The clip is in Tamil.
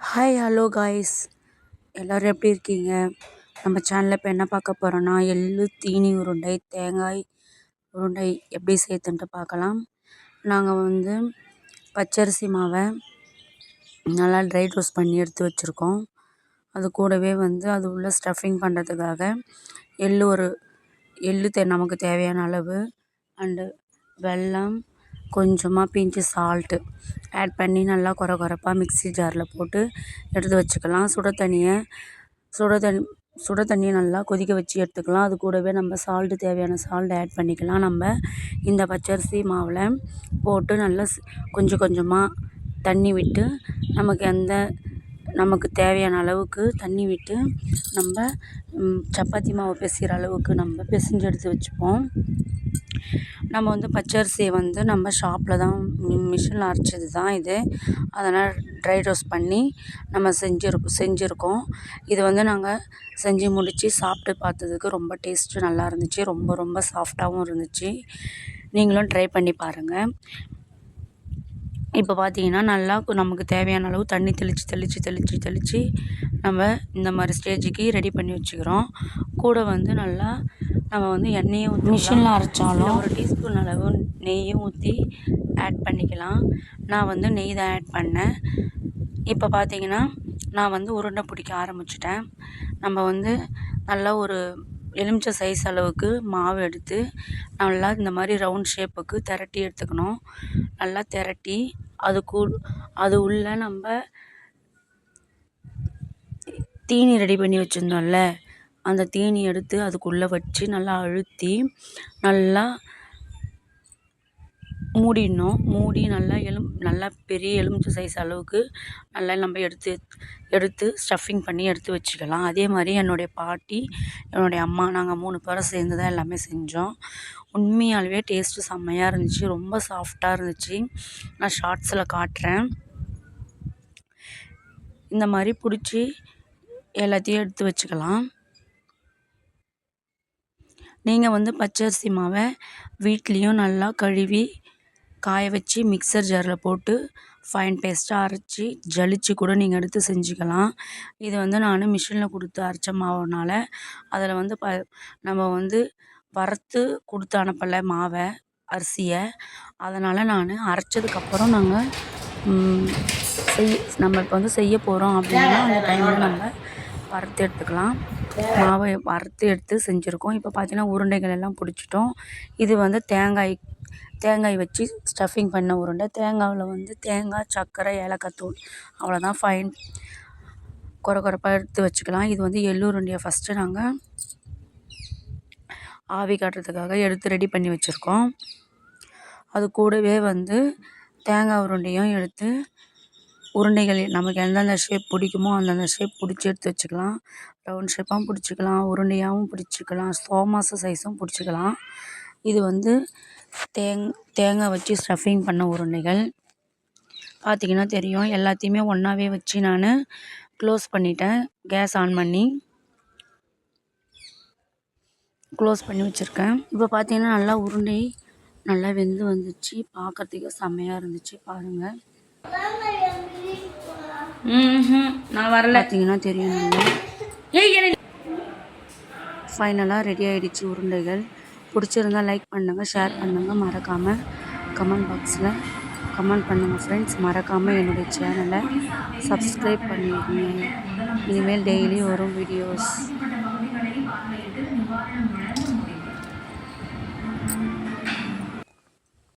ஹாய் ஹலோ காய்ஸ், எல்லோரும் எப்படி இருக்கீங்க? நம்ம சேனலில் இப்போ என்ன பார்க்க போகிறோன்னா, எள்ளு தீனி உருண்டை, தேங்காய் உருண்டை எப்படி சேர்த்துன்ட்டு பார்க்கலாம். நாங்கள் வந்து பச்சரிசி மாவை நல்லா ட்ரை ரோஸ்ட் பண்ணி எடுத்து வச்சுருக்கோம். அது கூடவே வந்து அது உள்ள ஸ்டஃபிங் பண்ணுறதுக்காக எள்ளு நமக்கு தேவையான அளவு அண்டு வெல்லம், கொஞ்சமாக பிஞ்சு சால்ட்டு ஆட் பண்ணி நல்லா கொரப்பாக மிக்ஸி ஜாரில் போட்டு எடுத்து வச்சுக்கலாம். சுட தண்ணியை நல்லா கொதிக்க வச்சு எடுத்துக்கலாம். அது கூடவே நம்ம தேவையான சால்ட் ஆட் பண்ணிக்கலாம். நம்ம இந்த பச்சரிசி மாவில் போட்டு நல்லா கொஞ்சம் கொஞ்சமாக தண்ணி விட்டு நமக்கு தேவையான அளவுக்கு தண்ணி விட்டு நம்ம சப்பாத்தி மாவு பிசைகிற அளவுக்கு நம்ம பிசைஞ்சு எடுத்து வச்சுப்போம். நம்ம வந்து பச்சரிசியை வந்து நம்ம ஷாப்பில் தான் மிஷினில் அரைச்சது தான் இது. அதனால் ட்ரை ரோஸ்ட் பண்ணி நம்ம செஞ்சுருக்கோம். இது வந்து நாங்கள் செஞ்சு முடித்து சாப்பிட்டு பார்த்ததுக்கு ரொம்ப டேஸ்ட்டு நல்லா இருந்துச்சு. ரொம்ப ரொம்ப சாஃப்டாகவும் இருந்துச்சு. நீங்களும் ட்ரை பண்ணி பாருங்கள். இப்போ பார்த்தீங்கன்னா நல்லா நமக்கு தேவையான அளவு தண்ணி தெளித்து நம்ம இந்த மாதிரி ஸ்டேஜுக்கு ரெடி பண்ணி வச்சுக்கிறோம். கூட வந்து நல்லா நம்ம வந்து எண்ணெயை மிஷினில் அரைச்சாலும் ஒரு டீஸ்பூன் அளவு நெய்யும் ஊற்றி ஆட் பண்ணிக்கலாம். நான் வந்து நெய் தான் ஆட் பண்ணேன். இப்போ பார்த்தீங்கன்னா நான் வந்து உருண்டை பிடிக்க ஆரம்பிச்சிட்டேன். நம்ம வந்து நல்லா ஒரு எலுமிச்சை சைஸ் அளவுக்கு மாவு எடுத்து நல்லா இந்த மாதிரி ரவுண்ட் ஷேப்புக்கு திரட்டி எடுத்துக்கணும். நல்லா திரட்டி அது உள்ள நம்ம தீனி ரெடி பண்ணி வச்சுருந்தோம்ல, அந்த தீனி எடுத்து அதுக்குள்ளே வச்சு நல்லா அழுத்தி நல்லா மூடிடணும். மூடி நல்லா பெரிய எலுமிச்சை சைஸ் அளவுக்கு நல்லா நம்ம எடுத்து ஸ்டஃபிங் பண்ணி எடுத்து வச்சுக்கலாம். அதே மாதிரி என்னுடைய பாட்டி, என்னுடைய அம்மா, நாங்கள் 3 பேரும் சேர்ந்து தான் எல்லாமே செஞ்சோம். உண்மையாகவே டேஸ்ட்டு செம்மையாக இருந்துச்சு. ரொம்ப சாஃப்டாக இருந்துச்சு. நான் ஷார்ட்ஸில் காட்டுறேன். இந்த மாதிரி பிடிச்சி எல்லாத்தையும் எடுத்து வச்சுக்கலாம். நீங்கள் வந்து பச்சரிசி மாவை வீட்லேயும் நல்லா கழுவி காய வச்சு மிக்சர் ஜாரில் போட்டு ஃபைன் பேஸ்ட்டாக அரைச்சி ஜலிச்சு கூட நீங்கள் எடுத்து செஞ்சுக்கலாம். இது வந்து நான் மிஷினில் கொடுத்து அரைச்ச மாவுனால அதில் வந்து நம்ம வந்து வறுத்து கொடுத்து அனுப்பலை அரிசியை. அதனால் நான் அரைச்சதுக்கப்புறம் நம்ம இப்போ வந்து செய்ய போகிறோம் அப்படின்னா அந்த டைமில் நம்ம வறுத்து எடுத்துக்கலாம். மாவை வறுத்து எடுத்து செஞ்சுருக்கோம். இப்போ பார்த்தீங்கன்னா உருண்டைகள் எல்லாம் பிடிச்சிட்டோம். இது வந்து தேங்காய் வச்சு ஸ்டஃபிங் பண்ண உருண்டை. தேங்காயில் வந்து தேங்காய், சர்க்கரை, ஏலக்காய் தூள் அவ்வளோதான். ஃபைன் கொரப்பாக எடுத்து வச்சுக்கலாம். இது வந்து எள்ளு உருண்டையை ஃபஸ்ட்டு நாங்கள் ஆவி காட்டுறதுக்காக எடுத்து ரெடி பண்ணி வச்சுருக்கோம். அது கூடவே வந்து தேங்காய் உருண்டையும் எடுத்து உருண்டைகள் நமக்கு எந்தெந்த ஷேப் பிடிக்குமோ அந்தந்த ஷேப் பிடிச்சி எடுத்து வச்சுக்கலாம். ரவுண்ட் ஷேப்பாகவும் பிடிச்சிக்கலாம், உருண்டையாகவும் பிடிச்சிக்கலாம், சோமாசு சைஸும் பிடிச்சிக்கலாம். இது வந்து தேங்காய் வச்சு ஸ்டஃபிங் பண்ண உருண்டைகள். பார்த்திங்கன்னா தெரியும். எல்லாத்தையுமே ஒன்றாவே வச்சு நான் க்ளோஸ் பண்ணிட்டேன். கேஸ் ஆன் பண்ணி க்ளோஸ் பண்ணி வச்சுருக்கேன். இப்போ பார்த்தீங்கன்னா நல்லா உருண்டை நல்லா வெந்து வந்துச்சு. பார்க்குறதுக்கு செம்மையாக இருந்துச்சு. பாருங்கள். நான் வரல. பார்த்தீங்கன்னா தெரியும். ஃபைனலாக ரெடி ஆகிடுச்சு உருண்டைகள். பிடிச்சிருந்தால் லைக் பண்ணுங்கள், ஷேர் பண்ணுங்கள், மறக்காமல் கமெண்ட் பாக்ஸில் கமெண்ட் பண்ணுங்கள் ஃப்ரெண்ட்ஸ். மறக்காமல் என்னுடைய சேனலை சப்ஸ்கிரைப் பண்ணிடுங்க. இனிமேல் டெய்லி வரும் வீடியோஸ்